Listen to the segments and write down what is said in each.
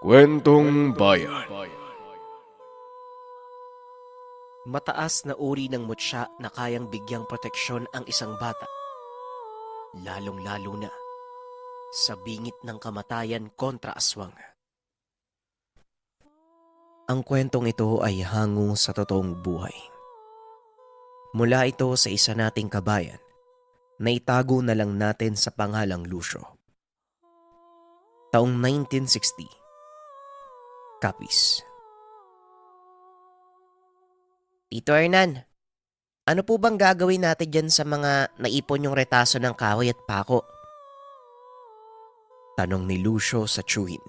Kwentong Bayan. Mataas na uri ng mutya na kayang bigyang proteksyon ang isang bata, lalong-lalo na sa bingit ng kamatayan kontra aswang. Ang kwentong ito ay hango sa totoong buhay. Mula ito sa isa nating kabayan na itago na lang natin sa pangalang Lucio. Taong 1960, Capiz. Tito Hernan, ano po bang gagawin natin dyan sa mga naipon yung retaso ng kahoy at pako? Tanong ni Lucio sa tsuhin.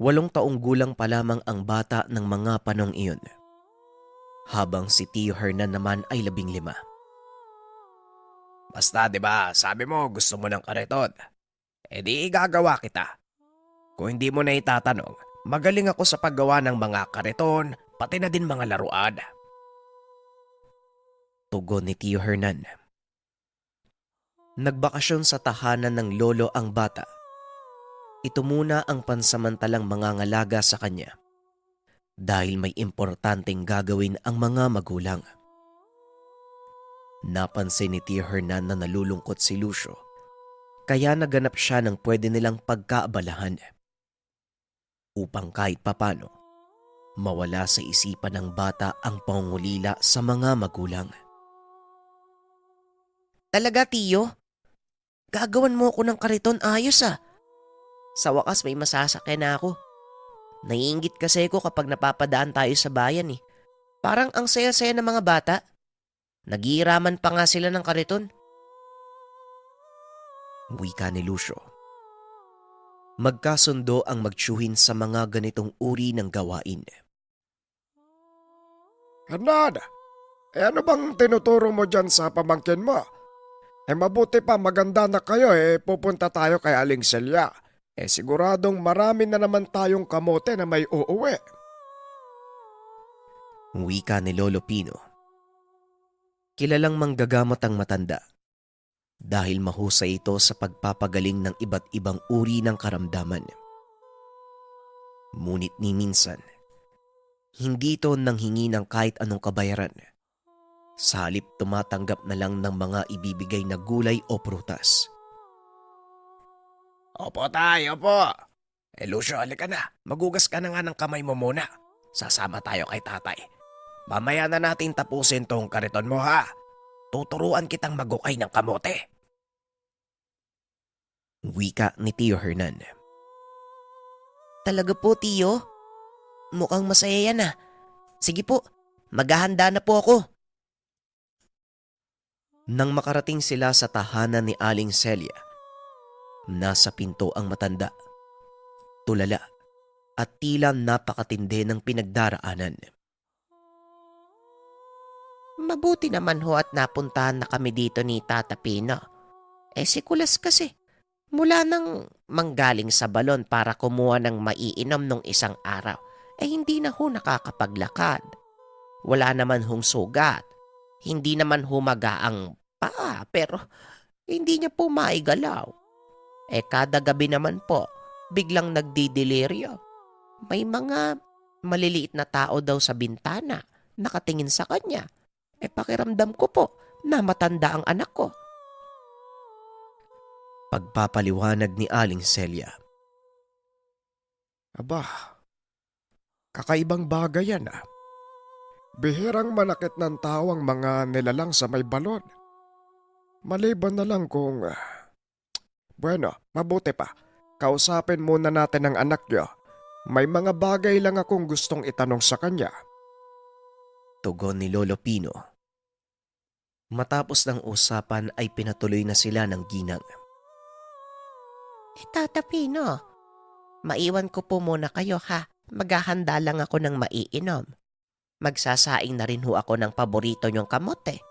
8 taong gulang pa lamang ang bata ng mga panong iyon, habang si Tio Hernan naman ay 15. Basta 'di ba, sabi mo gusto mo ng kariton. E di igagawa kita. Kung hindi mo na itatanong, magaling ako sa paggawa ng mga kariton, pati na din mga laruan. Tugon ni Tio Hernan. Nagbakasyon sa tahanan ng lolo ang bata. Ito muna ang pansamantalang mangangalaga sa kanya dahil may importanteng gagawin ang mga magulang. Napansin ni Tio Hernan na nalulungkot si Lucio, kaya naganap siya ng pwede nilang pagkaabalahan upang kahit papano mawala sa isipan ng bata ang pangungulila sa mga magulang. Talaga, Tio? Gagawan mo ako ng kariton, ayos ah. Sa wakas may masasakyan na ako. Naiinggit kasi ko kapag napapadaan tayo sa bayan eh. Parang ang saya-saya ng mga bata. Nag-iiraman pa nga sila ng kariton. Wika ni Lucio. Magkasundo ang magtsuhin sa mga ganitong uri ng gawain. Hernan, ano bang tinuturo mo dyan sa pamangkin mo? Mabuti pa maganda na kayo pupunta tayo kay Aling Celia. Siguradong marami na naman tayong kamote na may uuwi. Wika ni Lolo Pino. Kilalang manggagamot ang matanda dahil mahusay ito sa pagpapagaling ng iba't ibang uri ng karamdaman. Ngunit ni minsan, hindi ito nanghingi ng kahit anong kabayaran. Sa halip tumatanggap na lang ng mga ibibigay na gulay o prutas. Opo tayo po. Lucio, halika na. Magugas ka na nga ng kamay mo muna. Sasama tayo kay tatay. Mamaya na natin tapusin tong kariton mo ha. Tuturuan kitang magukay ng kamote. Wika ni Tio Hernan. Talaga po, Tio? Mukhang masaya yan ah. Sige po, maghahanda na po ako. Nang makarating sila sa tahanan ni Aling Celia, nasa pinto ang matanda, tulala at tila napakatindi ng pinagdaraanan. Mabuti naman ho at napuntahan na kami dito ni Tata Pino. Si Kulas kasi, mula nang manggaling sa balon para kumuha ng maiinom nung isang araw, hindi na ho nakakapaglakad. Wala naman hong sugat. Hindi naman humaga ang paa pero hindi niya po maigalaw. Kada gabi naman po, biglang nagdideliryo. May mga maliliit na tao daw sa bintana nakatingin sa kanya. Pakiramdam ko po na matanda ang anak ko. Pagpapaliwanag ni Aling Celia. Aba, kakaibang bagay yan ah. Bihirang manakit ng tao ang mga nilalang sa may balon. Maliban na lang kung... Bueno, mabuti pa. Kausapin muna natin ang anak niyo. May mga bagay lang akong gustong itanong sa kanya. Tugon ni Lolo Pino. Matapos ng usapan ay pinatuloy na sila ng ginang. Tata Pino, maiwan ko po muna kayo ha. Maghahanda lang ako ng maiinom. Magsasaing na rin ho ako ng paborito niyong kamote.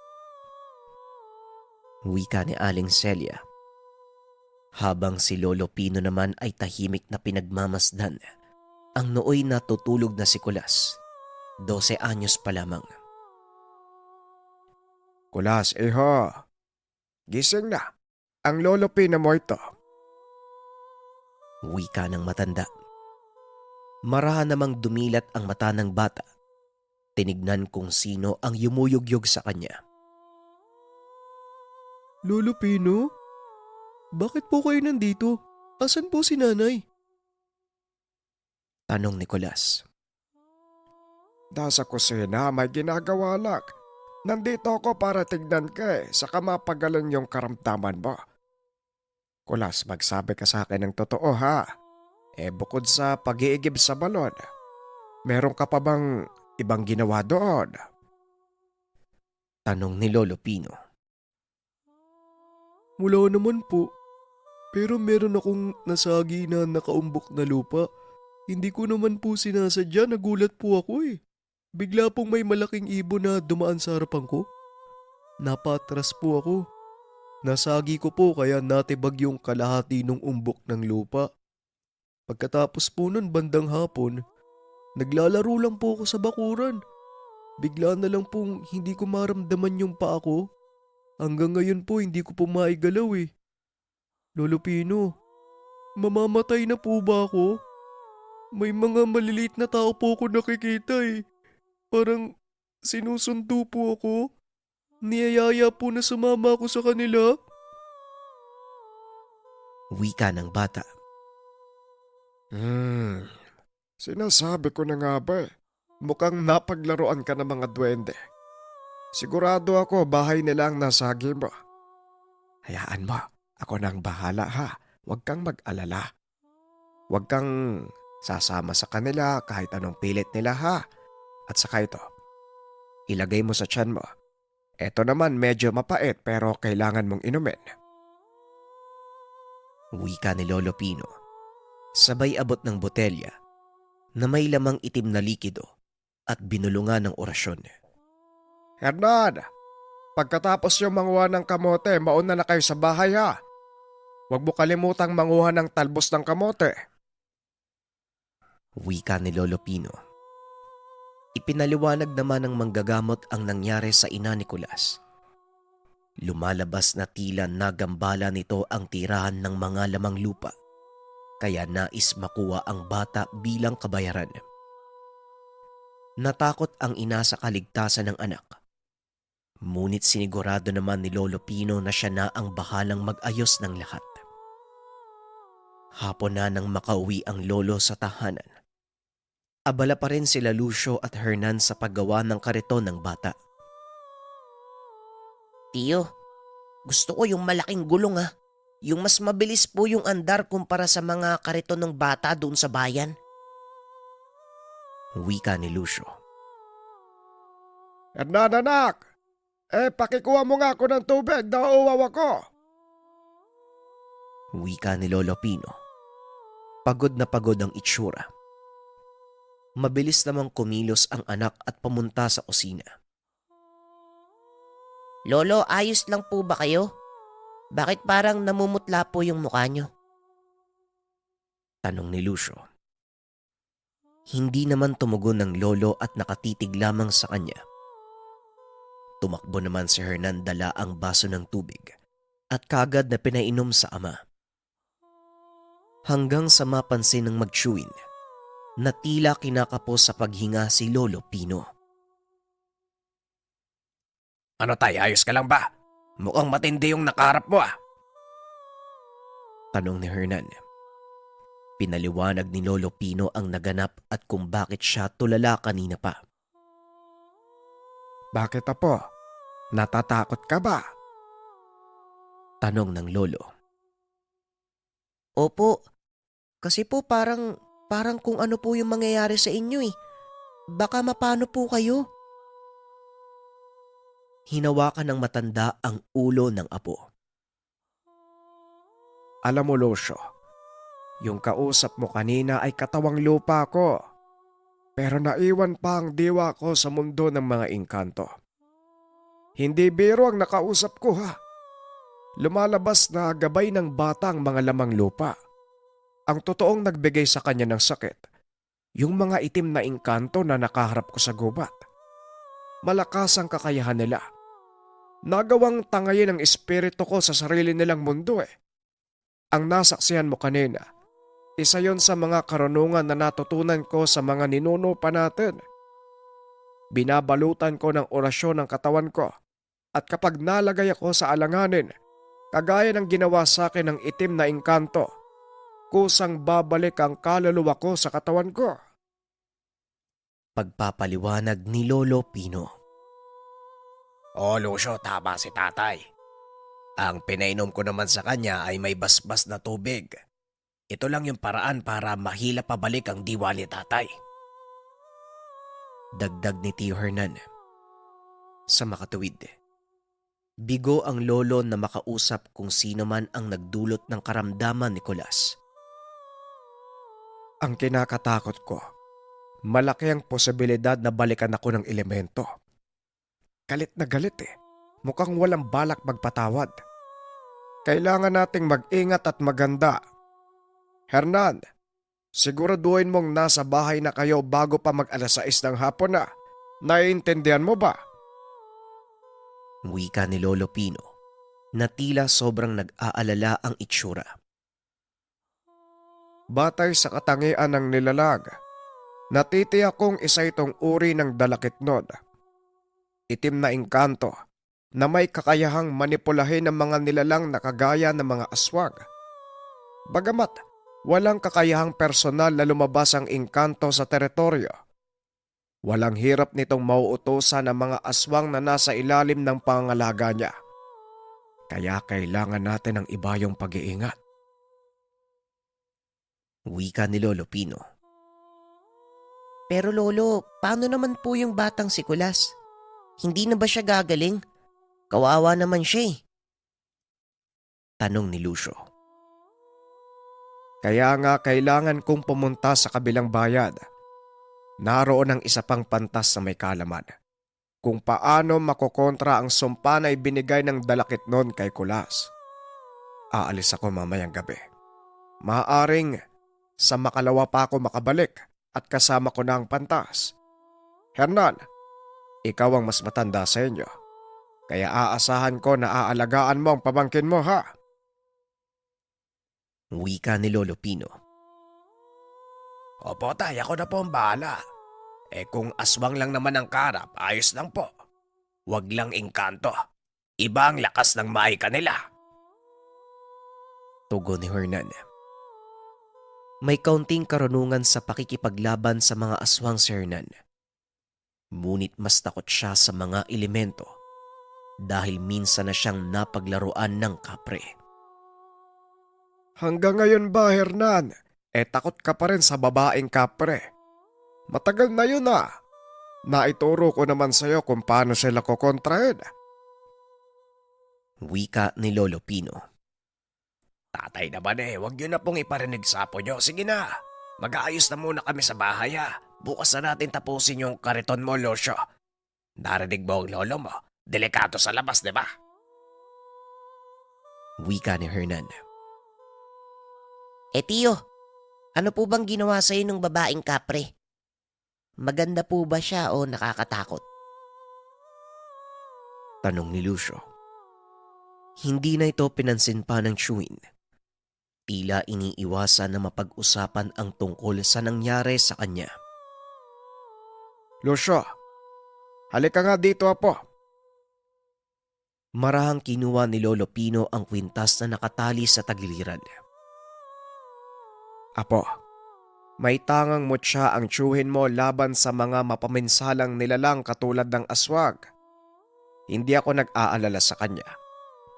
Wika ni Aling Celia. Habang si Lolo Pino naman ay tahimik na pinagmamasdan ang nooy natutulog na si Kulas. 12 anyos pa lamang. Kulas, gising na. Ang lolo Pino mo ito. Wika ng matanda. Marahan namang dumilat ang mata ng bata. Tinignan kung sino ang yumuyugyog sa kanya. Lolo Pino? Bakit po kayo nandito? Asan po si nanay? Tanong ni Kulas. Nasa kusina, may ginagawa lang. Nandito ako para tignan ka saka mapagalan yung karamdaman mo. Kulas, magsabi ka sa akin ng totoo ha. Bukod sa pag-iigib sa balon, meron ka pa bang ibang ginawa doon? Tanong ni Lolo Pino. Wala naman po. Pero meron akong nasagi na nakaumbok na lupa. Hindi ko naman po sinasadya, nagulat po ako eh. Bigla pong may malaking ibon na dumaan sa harapan ko. Napatras po ako. Nasagi ko po kaya natibag yung kalahati ng umbok ng lupa. Pagkatapos po nun bandang hapon, naglalaro lang po ako sa bakuran. Bigla na lang pong hindi ko maramdaman yung paa ko. Hanggang ngayon po hindi ko po maigalaw eh. Lolo Pino, mamamatay na po ba ako? May mga maliliit na tao po ako nakikita eh. Parang sinusundo po ako. Niyayaya po na sumama ako sa kanila. Wika ng bata. Sinasabi ko na nga ba mukhang napaglaruan ka ng mga duwende. Sigurado ako bahay nila ang nasagi mo. Hayaan mo, ako na ang bahala ha. Huwag kang mag-alala. Huwag kang sasama sa kanila kahit anong pilit nila ha. At saka ito, ilagay mo sa tiyan mo. Ito naman medyo mapait pero kailangan mong inumin. Wika ni Lolo Pino. Sabay abot ng botelya na may lamang itim na likido at binulungan ng orasyon. Hernan, pagkatapos yung manguha ng kamote, mauna na kayo sa bahay ha. Huwag mo kalimutang manguha ng talbos ng kamote. Wika ni Lolo Pino. Ipinaliwanag naman ng manggagamot ang nangyari sa ina ni Kulas. Lumalabas na tila nagambala nito ang tirahan ng mga lamang lupa, kaya nais makuha ang bata bilang kabayaran. Natakot ang ina sa kaligtasan ng anak. Ngunit sinigurado naman ni Lolo Pino na siya na ang bahalang mag-ayos ng lahat. Hapon na nang makauwi ang lolo sa tahanan. Abala pa rin sila Lucio at Hernan sa paggawa ng kariton ng bata. Tiyo, gusto ko yung malaking gulong ha. Yung mas mabilis po yung andar kumpara sa mga kariton ng bata doon sa bayan. Wika ni Lucio. Hernan anak, pakikuha mo nga ako ng tubig, nauuwaw ako. Wika ni Lolo Pino. Pagod na pagod ang itsura. Mabilis namang kumilos ang anak at pumunta sa kusina. Lolo, ayos lang po ba kayo? Bakit parang namumutla po yung mukha nyo? Tanong ni Lucio. Hindi naman tumugon ng lolo at nakatitig lamang sa kanya. Tumakbo naman si Hernan dala ang baso ng tubig at kagad na pinainom sa ama. Hanggang sa mapansin ng magtsuwin na tila kinakapos sa paghinga si Lolo Pino. Ano tay, ayos ka lang ba? Mukhang matindi yung nakaharap mo ah. Tanong ni Hernan. Pinaliwanag ni Lolo Pino ang naganap at kung bakit siya tulala kanina pa. Bakit apo? Natatakot ka ba? Tanong ng lolo. Opo, kasi po parang kung ano po yung mangyayari sa inyo eh. Baka mapano po kayo. Hinawakan ng matanda ang ulo ng apo. Alam mo Lucio, yung kausap mo kanina ay katawang lupa ko. Pero naiwan pa ang diwa ko sa mundo ng mga engkanto. Hindi biro ang nakausap ko ha. Lumalabas na gabay ng bata ang mga lamang lupa. Ang totoong nagbigay sa kanya ng sakit, yung mga itim na engkanto na nakaharap ko sa gubat. Malakas ang kakayahan nila. Nagawang tangayin ang espiritu ko sa sarili nilang mundo eh. Ang nasaksihan mo kanina, Isa yon sa mga karunungan na natutunan ko sa mga ninuno pa natin. Binabalutan ko ng orasyon ang katawan ko at kapag nalagay ako sa alanganin, kagaya ng ginawa sa akin ng itim na engkanto, kusang babalik ang kaluluwa ko sa katawan ko. Pagpapaliwanag ni Lolo Pino. Lucio, tama si tatay. Ang pinainom ko naman sa kanya ay may basbas na tubig. Ito lang yung paraan para mahila pabalik ang diwa ni tatay. Dagdag ni Tio Hernan. Sa makatuwid, bigo ang lolo na makausap kung sino man ang nagdulot ng karamdaman ni Kulas. Ang kinakatakot ko, malaki ang posibilidad na balikan ako ng elemento. Galit na galit eh. Mukhang walang balak magpatawad. Kailangan nating mag-ingat at maganda. Hernan, siguraduhin mong nasa bahay na kayo bago pa mag-alas 6 ng hapon na. Naiintindihan mo ba? Wika ni Lolo Pino na tila sobrang nag-aalala ang itsura. Batay sa katangian ng nilalag, natitiyak kong isa itong uri ng dalakitnod. Itim na engkanto na may kakayahang manipulahin ng mga nilalang na kagaya ng mga aswang. Bagamat walang kakayahang personal na lumabas ang engkanto sa teritoryo, walang hirap nitong mauutosan ng mga aswang na nasa ilalim ng pangangalaga niya. Kaya kailangan natin ng ibayong pag-iingat. Wika ni Lolo Pino. Pero Lolo, paano naman po yung batang si Kulas? Hindi na ba siya gagaling? Kawawa naman siya eh. Tanong ni Lucio. Kaya nga kailangan kong pumunta sa kabilang bayan. Naroon ang isa pang pantas na may kalaman. Kung paano makokontra ang sumpa na ibinigay ng dalakitnon kay Kulas. Aalis ako mamayang gabi. Maaaring sa makalawa pa ako makabalik at kasama ko na ang pantas. Hernan, ikaw ang mas matanda sa inyo. Kaya aasahan ko na aalagaan mo ang pamangkin mo ha. Wika ni Lolo Pino. Opo tay, ako na po ang bahala. Kung aswang lang naman ang karap, ayos lang po. Wag lang engkanto. Iba ang lakas ng maika nila. Tugon ni Hernan. May kaunting karunungan sa pakikipaglaban sa mga aswang si Hernan. Ngunit mas takot siya sa mga elemento dahil minsan na siyang napaglaruan ng kapre. Hanggang ngayon ba, Hernan? Takot ka pa rin sa babaeng kapre. Matagal na yun ah. Naituro ko naman sa'yo kung paano sila kukontrahin. Wika ni Lolo Pino. Tatay naman wag yun na pong iparinig sa apo nyo. Sige na, mag-aayos na muna kami sa bahay ha. Bukas na natin tapusin yung kariton mo, Lucio. Narinig mo ang lolo mo? Delikato sa labas, di ba? Wika ni Hernan. Tio, ano po bang ginawa sa'yo ng babaeng kapre? Maganda po ba siya o nakakatakot? Tanong ni Lucio. Hindi na ito pinansin pa ng Chewin. Tila iniiwasan na mapag-usapan ang tungkol sa nangyari sa kanya. Lucio, halika nga dito apo. Marahang kinuha ni Lolo Pino ang kwintas na nakatali sa tagiliran. Apo, may tangang mutya ang tiyuhin mo laban sa mga mapaminsalang nilalang katulad ng aswag. Hindi ako nag-aalala sa kanya.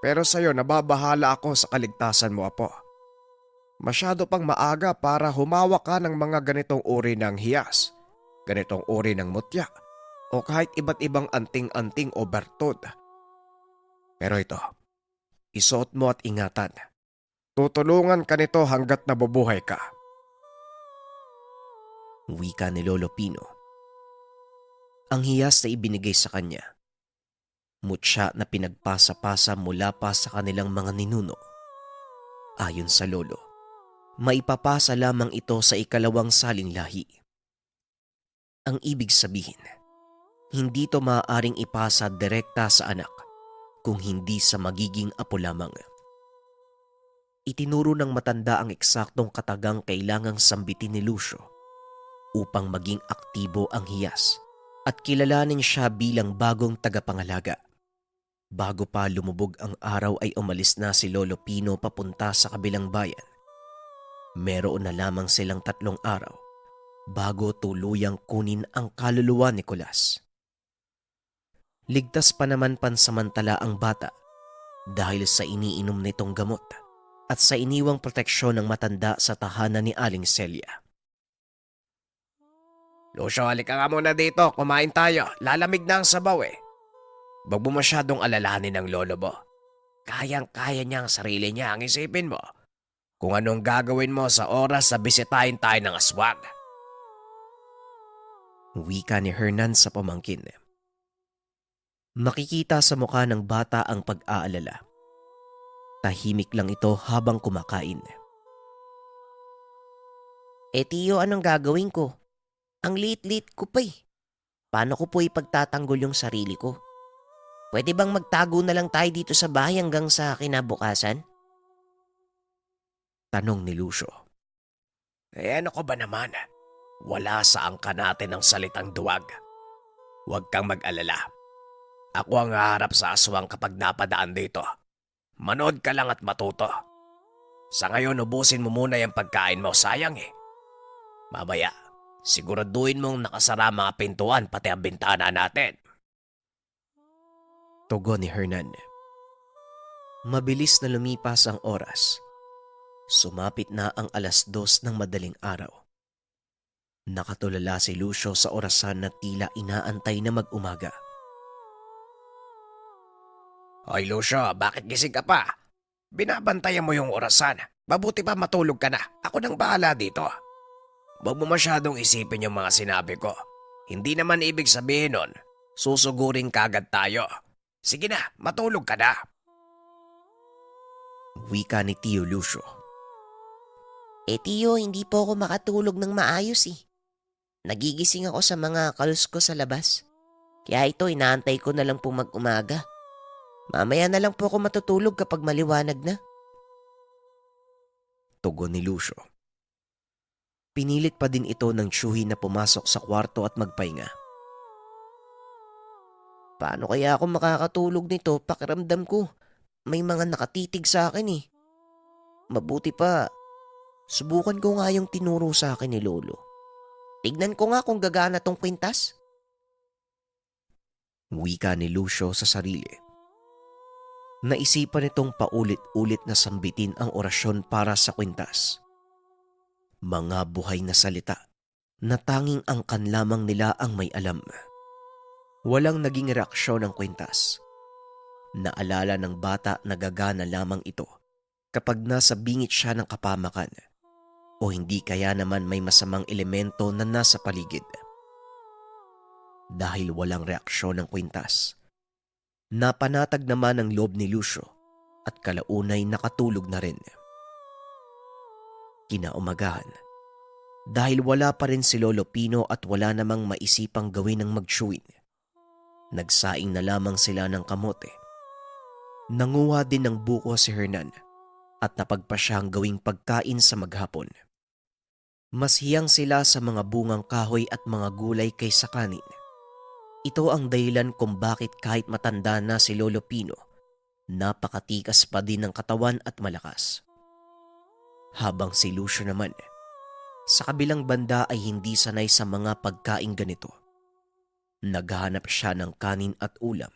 Pero sa'yo nababahala ako sa kaligtasan mo, apo. Masyado pang maaga para humawak ka ng mga ganitong uri ng hiyas, ganitong uri ng mutya, o kahit iba't ibang anting-anting o bertod. Pero ito, isuot mo at ingatan. Tutulungan ka nito hanggat nabubuhay ka. Wika ni Lolo Pino. Ang hiyas na ibinigay sa kanya, mutya na pinagpasa-pasa mula pa sa kanilang mga ninuno. Ayon sa lolo, maipapasa lamang ito sa ikalawang saling lahi. Ang ibig sabihin, hindi ito maaaring ipasa direkta sa anak kung hindi sa magiging apo lamang. Itinuro ng matanda ang eksaktong katagang kailangang sambitin ni Lucio upang maging aktibo ang hiyas at kilalanin siya bilang bagong tagapangalaga. Bago pa lumubog ang araw ay umalis na si Lolo Pino papunta sa kabilang bayan. Meron na lamang silang 3 araw bago tuluyang kunin ang kaluluwa ni Nicolas. Ligtas pa naman pansamantala ang bata dahil sa iniinom nitong gamot at sa iniwang proteksyon ng matanda sa tahanan ni Aling Celia. Lucio, halika nga muna dito. Kumain tayo. Lalamig na ang sabaw eh. Wag mo masyadong alalahanin ng lolo mo. Kayang-kaya niya ang sarili niya. Ang isipin mo kung anong gagawin mo sa oras na bisitahin tayo ng aswang. Wika ni Hernan sa pamangkin. Makikita sa mukha ng bata ang pag-aalala. Tahimik lang ito habang kumakain. Tiyo, anong gagawin ko? Ang liit-liit ko pa eh. Paano ko po ipagtatanggol yung sarili ko? Pwede bang magtago na lang tayo dito sa bahay hanggang sa kinabukasan? Tanong ni Lucio. Ano ko ba naman? Wala sa angka natin ang salitang duwag. Huwag kang mag-alala. Ako ang haharap sa aswang kapag napadaan dito. Manood ka lang at matuto. Sa ngayon, ubusin mo muna yung pagkain mo. Sayang eh. Mamaya, siguraduhin mong nakasara mga pintuan pati ang bintana natin. Tugon ni Hernan. Mabilis na lumipas ang oras. Sumapit na ang 2:00 ng madaling araw. Nakatulala si Lucio sa orasan na tila inaantay na mag-umaga. Hoy Lucio, bakit gising ka pa? Binabantayan mo yung orasan. Mabuti pa matulog ka na. Ako nang bahala dito. Huwag mo masyadong isipin yung mga sinabi ko. Hindi naman ibig sabihin nun, susugurin kagad tayo. Sige na, matulog ka na. Wika ni Tio Lucio. Tiyo, hindi po ako makatulog ng maayos eh. Nagigising ako sa mga calls ko sa labas. Kaya ito, inaantay ko na lang po mag-umaga. Mamaya na lang po ako matutulog kapag maliwanag na. Tugon ni Lucio. Pinilit pa din ito ng tiyuhi na pumasok sa kwarto at magpahinga. Paano kaya ako makakatulog nito? Pakiramdam ko, may mga nakatitig sa akin eh. Mabuti pa, subukan ko nga yung tinuro sa akin ni Lolo. Tignan ko nga kung gagana tong kwintas. Wika ni Lucio sa sarili. Naisipan itong paulit-ulit na sambitin ang orasyon para sa kwintas. Mga buhay na salita na tanging angkan lamang nila ang may alam. Walang naging reaksyon ng kwintas. Naalala ng bata na gagana lamang ito kapag nasa bingit siya ng kapamakan o hindi kaya naman may masamang elemento na nasa paligid. Dahil walang reaksyon ng kwintas, napanatag naman ang loob ni Lucio at kalaunay nakatulog na rin. Kinaumagahan, dahil wala pa rin si Lolo Pino at wala namang maisipang gawin ng magtsuwin, nagsaing na lamang sila ng kamote. Nanguha din ng buko si Hernan at napagpa siyang gawing pagkain sa maghapon. Mas hiyang sila sa mga bungang kahoy at mga gulay kaysa kanin. Ito ang dahilan kung bakit kahit matanda na si Lolo Pino, napakatikas pa din ng katawan at malakas. Habang si Lucio naman, sa kabilang banda ay hindi sanay sa mga pagkain ganito. Naghahanap siya ng kanin at ulam.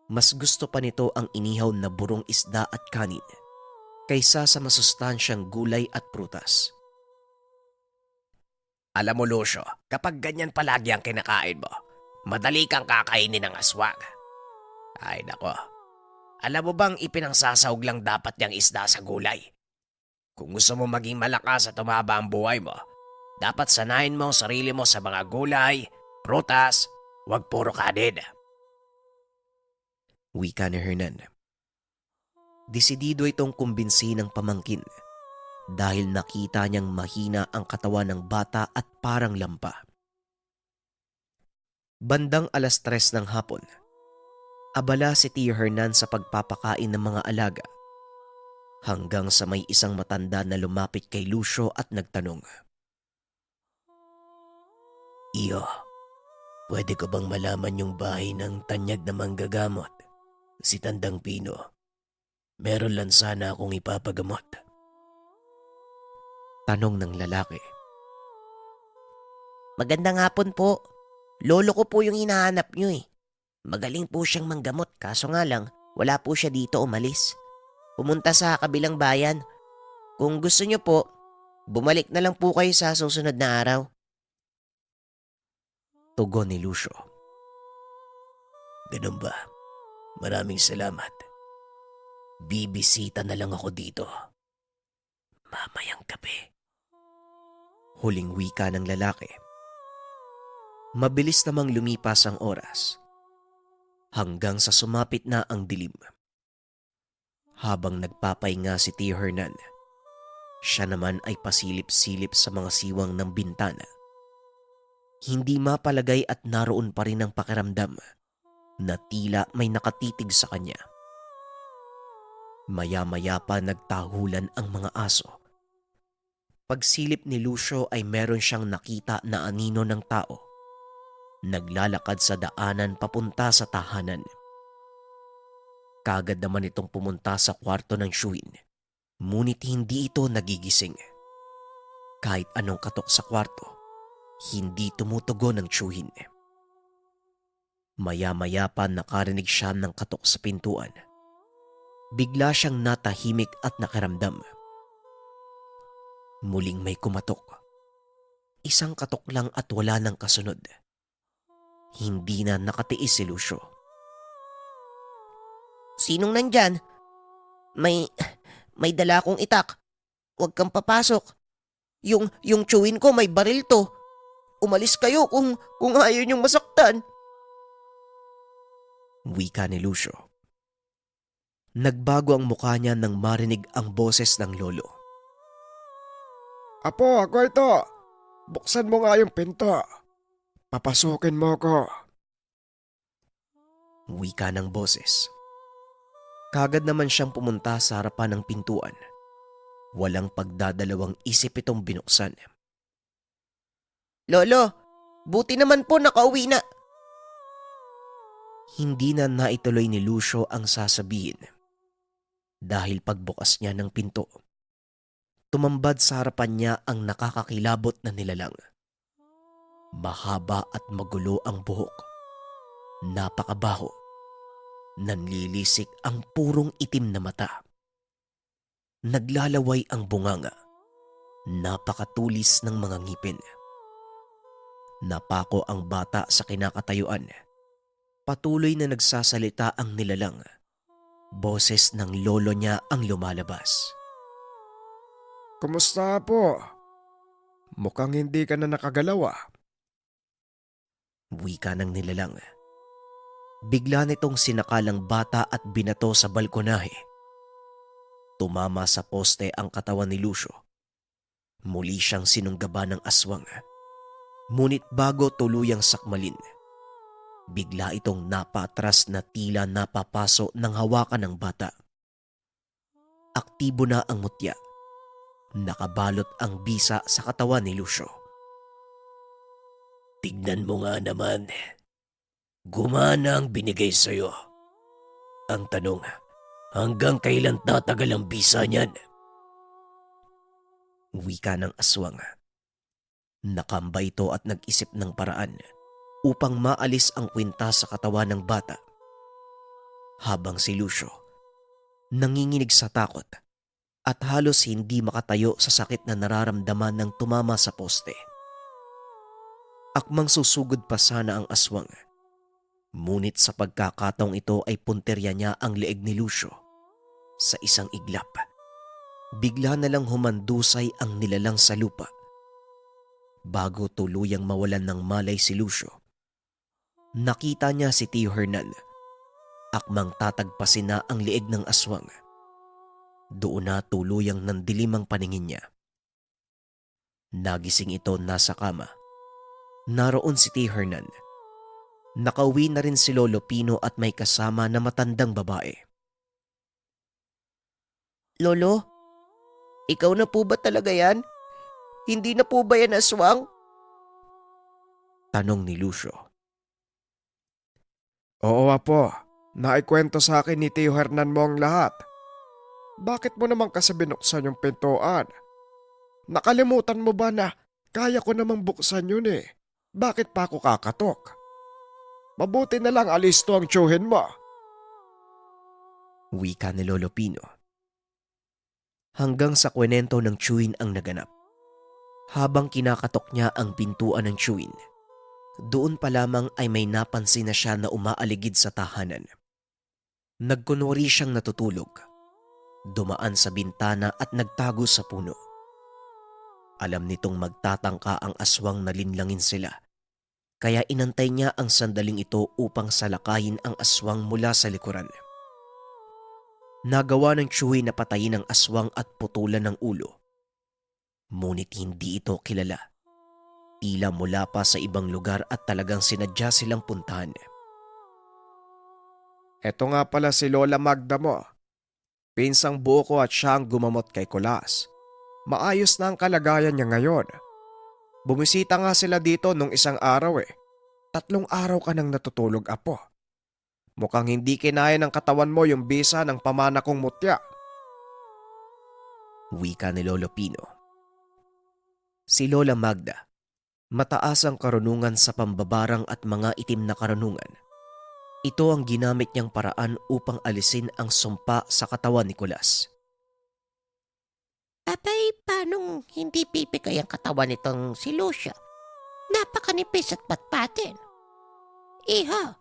Mas gusto pa nito ang inihaw na burong isda at kanin kaysa sa masustansyang gulay at prutas. Alam mo Lucio, kapag ganyan palagi ang kinakain mo, madali kang kakainin ng aswang. Ay nako, alam mo bang ipinangsasahog lang dapat niyang isda sa gulay? Kung gusto mo maging malakas at tumaba ang buhay mo, dapat sanayin mo ang sarili mo sa mga gulay, prutas, huwag puro kanin. Wika ni Hernan. Desidido itong kumbinsi ng pamangkin dahil nakita niyang mahina ang katawan ng bata at parang lampa. Bandang 3:00 ng hapon, abala si Tio Hernan sa pagpapakain ng mga alaga. hanggang sa may isang matanda na lumapit kay Lucio at nagtanong. Iyo, pwede ko bang malaman yung bahay ng tanyag na manggagamot? Si Tandang Pino. Meron lang sana akong ipapagamot. Tanong ng lalaki. Magandang hapon po. Lolo ko po yung hinahanap nyo eh. Magaling po siyang manggamot kaso nga lang wala po siya dito umalis. Pumunta sa kabilang bayan. Kung gusto nyo po, bumalik na lang po kayo sa susunod na araw. Tugon ni Lucio. Ganun ba? Maraming salamat. Bibisita na lang ako dito. Mamayang gabi. Huling wika ng lalaki. Mabilis namang lumipas ang oras hanggang sa sumapit na ang dilim. Habang nagpapahinga si Tio Hernan, siya naman ay pasilip-silip sa mga siwang ng bintana. Hindi mapalagay at naroon pa rin ang pakiramdam na tila may nakatitig sa kanya. Maya-maya pa nagtahulan ang mga aso. Pagsilip ni Lucio ay meron siyang nakita na anino ng tao. Naglalakad sa daanan papunta sa tahanan. Kagad naman itong pumunta sa kwarto ng Shuin, ngunit hindi ito nagigising. Kahit anong katok sa kwarto, hindi tumutugon ang Shuin. Maya-maya pa nakarinig siya ng katok sa pintuan. Bigla siyang natahimik at nakaramdam. Muling may kumatok. Isang katok lang at wala nang kasunod. Hindi na nakatiis si Lucio. Sinong nandyan? May dala akong itak. Huwag kang papasok. Yung chewin ko may baril to. Umalis kayo kung ayaw niyong masaktan. Wika ni Lucio. Nagbago ang mukha niya nang marinig ang boses ng lolo. Apo, ako ito. Buksan mo nga yung pinto. Papasukin mo ko. Wika ng boses. Kagad naman siyang pumunta sa harapan ng pintuan. Walang pagdadalawang isip itong binuksan. Lolo, buti naman po nakauwi na. Hindi na naituloy ni Lucio ang sasabihin. Dahil pagbukas niya ng pinto, tumambad sa harapan niya ang nakakakilabot na nilalang. Mahaba at magulo ang buhok. Napakabaho. Nanlilisik ang purong itim na mata. Naglalaway ang bunganga. Napakatulis ng mga ngipin. Napako ang bata sa kinakatayuan. Patuloy na nagsasalita ang nilalang. Boses ng lolo niya ang lumalabas. Kumusta po? Mukhang hindi ka na nakagalaw ah. Wika ng nilalang. Bigla nitong sinakalang bata at binato sa balkonahe. Tumama sa poste ang katawan ni Lucio. Muli siyang sinunggaba ng aswang. Ngunit bago tuluyang sakmalin, bigla itong napatras na tila napapaso ng hawakan ng bata. Aktibo na ang mutya. Nakabalot ang bisa sa katawan ni Lucio. Tignan mo nga naman. Gumana ang binigay sa'yo. Ang tanong, hanggang kailan tatagal ang bisa niyan? Wika ng aswang. Nakamba ito at nag-isip ng paraan upang maalis ang kwinta sa katawan ng bata. Habang si Lucio, nanginginig sa takot at halos hindi makatayo sa sakit na nararamdaman ng tumama sa poste. Akmang susugod pa sana ang aswang. Ngunit sa pagkakataong ito ay punterya niya ang leeg ni Lucio. Sa isang iglap, bigla na lang humandusay ang nilalang sa lupa. Bago tuluyang mawalan ng malay si Lucio, nakita niya si Tio Hernan. Akmang tatagpasin na ang leeg ng aswang. Doon na tuluyang nandilim ang paningin niya. Nagising ito nasa kama. Naroon si Tio Hernan. Nakauwi na rin si Lolo Pino at may kasama na matandang babae. Lolo, ikaw na po ba talaga yan? Hindi na po ba yan aswang? Tanong ni Lucio. Oo, Apo. Naikwento sa akin ni Tio Hernan mo ang lahat. Bakit mo naman kasi binuksan yung pintuan? Nakalimutan mo ba na kaya ko namang buksan yun eh? Bakit pa ako kakatok? Mabuti na lang alis to ang tiyuhin mo. Wika ni Lolo Pino. Hanggang sa kwento ng Chewin ang naganap. Habang kinakatok niya ang pintuan ng Chewin, doon pa lamang ay may napansin na siya na umaaligid sa tahanan. Nagkunwari siyang natutulog. Dumaan sa bintana at nagtago sa puno. Alam nitong magtatangka ang aswang na linlangin sila. Kaya inantay niya ang sandaling ito upang salakayin ang aswang mula sa likuran. Nagawa ng Chewie na patayin ang aswang at putulan ng ulo. Ngunit hindi ito kilala. Tila mula pa sa ibang lugar at talagang sinadya silang puntahan. Eto nga pala si Lola Magda mo. Pinsang buo ko at siya ang gumamot kay Kulas. Maayos na ang kalagayan niya ngayon. Bumisita nga sila dito nung isang araw eh. 3 araw ka nang natutulog, Apo. Mukhang hindi kinaya ng katawan mo yung bisa ng pamana kong mutya. Wika ni Lolo Pino. Si Lola Magda, mataas ang karunungan sa pambabarang at mga itim na karunungan. Ito ang ginamit niyang paraan upang alisin ang sumpa sa katawan ni Kulas. Abay, paanong hindi pipikay ang katawan nitong si Lucia? Napakanipis at patpatin. Iha,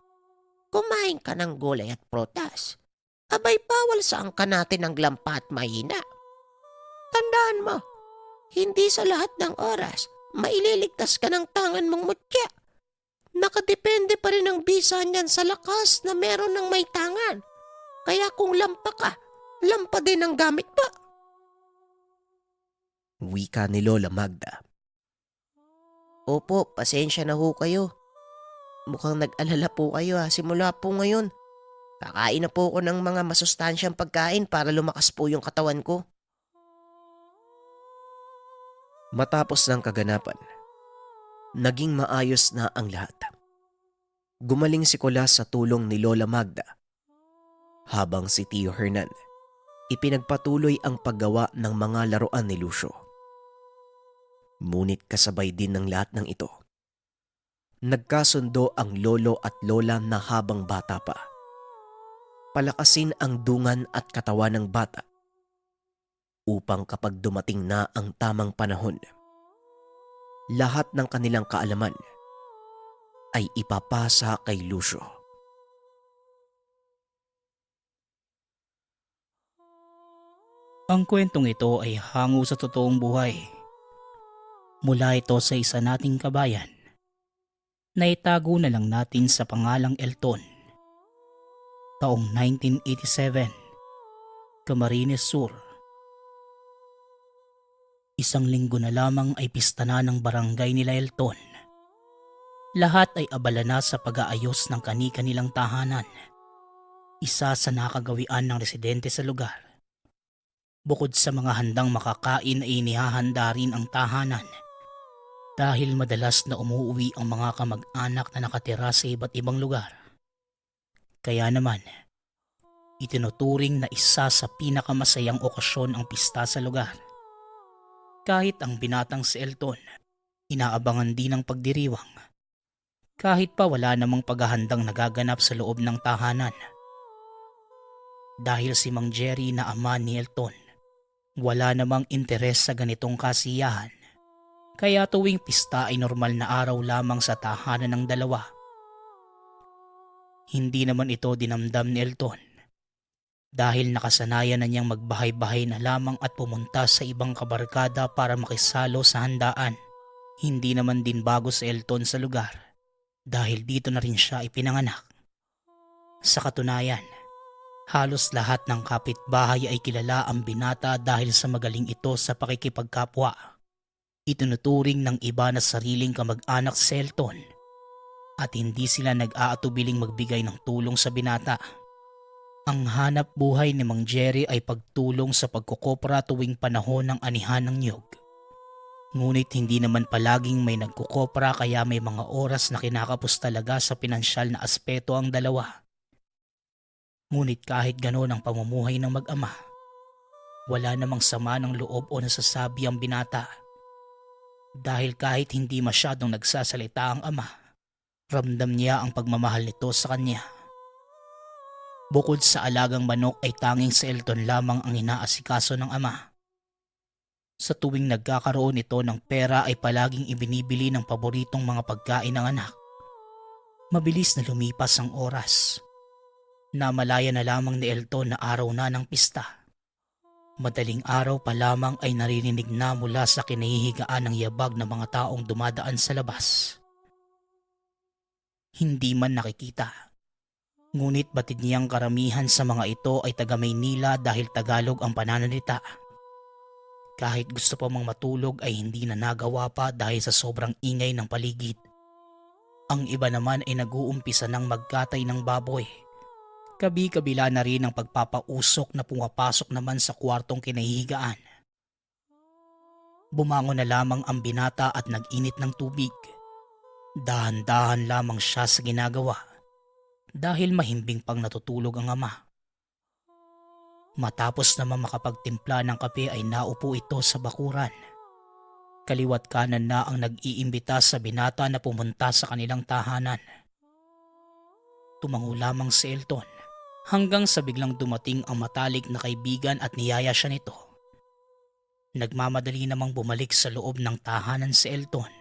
kumain ka ng gulay at prutas. Abay, bawal sa angka natin ang lampa at mahina. Tandaan mo, hindi sa lahat ng oras maililigtas ka ng tangan mong mutya. Nakadepende pa rin ang bisa niyan sa lakas na meron ng may tangan. Kaya kung lampa ka, lampa din ang gamit mo. Wika ni Lola Magda. Opo, pasensya na ho kayo. Mukhang nag-alala po kayo simula po ngayon. Kakain na po ako ng mga masustansyang pagkain para lumakas po yung katawan ko. Matapos ng kaganapan, naging maayos na ang lahat. Gumaling si Kulas sa tulong ni Lola Magda. Habang si Tio Hernan, ipinagpatuloy ang paggawa ng mga laruan ni Lucio. Ngunit kasabay din ng lahat ng ito, nagkasundo ang lolo at lola na habang bata pa. Palakasin ang dungan at katawan ng bata upang kapag dumating na ang tamang panahon, lahat ng kanilang kaalaman ay ipapasa kay Lucio. Ang kwentong ito ay hango sa totoong buhay. Mula ito sa isa nating kabayan na itago na lang natin sa pangalang Elton. Taong 1987, Camarines Sur. Isang linggo na lamang ay pista na ng barangay nila Elton. Lahat ay abala na sa pag-aayos ng kani-kanilang tahanan. Isa sa nakagawian ng residente sa lugar. Bukod sa mga handang makakain ay inihahanda rin ang tahanan dahil madalas na umuwi ang mga kamag-anak na nakatira sa iba't ibang lugar. Kaya naman, itinuturing na isa sa pinakamasayang okasyon ang pista sa lugar. Kahit ang binatang si Elton, inaabangan din ang pagdiriwang. Kahit pa wala namang paghahandang nagaganap sa loob ng tahanan. Dahil si Mang Jerry na ama ni Elton, wala namang interes sa ganitong kasiyahan. Kaya tuwing pista ay normal na araw lamang sa tahanan ng dalawa. Hindi naman ito dinamdam ni Elton. Dahil nakasanayan na niyang magbahay-bahay na lamang at pumunta sa ibang kabarkada para makisalo sa handaan. Hindi naman din bago sa Elton sa lugar dahil dito na rin siya ipinanganak. Sa katunayan, halos lahat ng kapitbahay ay kilala ang binata dahil sa magaling ito sa pakikipagkapwa. Itinuturing ng iba na sariling kamag-anak si Elton at hindi sila nag-aatubiling magbigay ng tulong sa binata. Ang hanap buhay ni Mang Jerry ay pagtulong sa pagkukopra tuwing panahon ng anihan ng niyog. Ngunit hindi naman palaging may nagkukopra kaya may mga oras na kinakapos talaga sa pinansyal na aspeto ang dalawa. Ngunit kahit gano'n ang pamumuhay ng mag-ama, wala namang sama ng loob o nasasabi ang binata. Dahil kahit hindi masyadong nagsasalita ang ama, ramdam niya ang pagmamahal nito sa kanya. Bukod sa alagang manok ay tanging si Elton lamang ang inaasikaso ng ama. Sa tuwing nagkakaroon ito ng pera ay palaging ibinibili ng paboritong mga pagkain ng anak. Mabilis na lumipas ang oras. Namalaya na lamang ni Elton na araw na ng pista. Madaling araw pa lamang ay naririnig na mula sa kinahihigaan ng yabag ng mga taong dumadaan sa labas. Hindi man nakikita. Ngunit batid niyang karamihan sa mga ito ay taga Maynila dahil Tagalog ang pananalita. Kahit gusto pa mang matulog ay hindi na nagawa pa dahil sa sobrang ingay ng paligid. Ang iba naman ay nag-uumpisa ng magkatay ng baboy. Kabi-kabila na rin ang pagpapausok na pumapasok naman sa kwartong kinahihigaan. Bumangon na lamang ang binata at nag-init ng tubig. Dahan-dahan lamang siya sa ginagawa. Dahil mahimbing pang natutulog ang ama. Matapos naman makapagtimpla ng kape ay naupo ito sa bakuran. Kaliwat kanan na ang nag-iimbita sa binata na pumunta sa kanilang tahanan. Tumango lamang si Elton hanggang sa biglang dumating ang matalik na kaibigan at niyaya siya nito. Nagmamadali namang bumalik sa loob ng tahanan si Elton.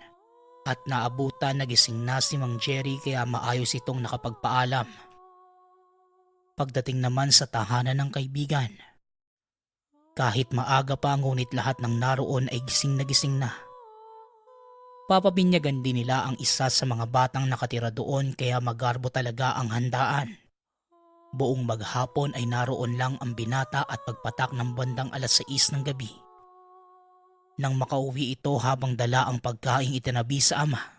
At naabutan na gising na si Mang Jerry kaya maayos itong nakapagpaalam. Pagdating naman sa tahanan ng kaibigan, kahit maaga pa ngunit lahat ng naroon ay gising na. Papabinyagan din nila ang isa sa mga batang nakatira doon kaya magarbo talaga ang handaan. Buong maghapon ay naroon lang ang binata at pagpatak ng bandang 6:00 ng gabi. Nang makauwi ito habang dala ang pagkaing itinabi sa ama.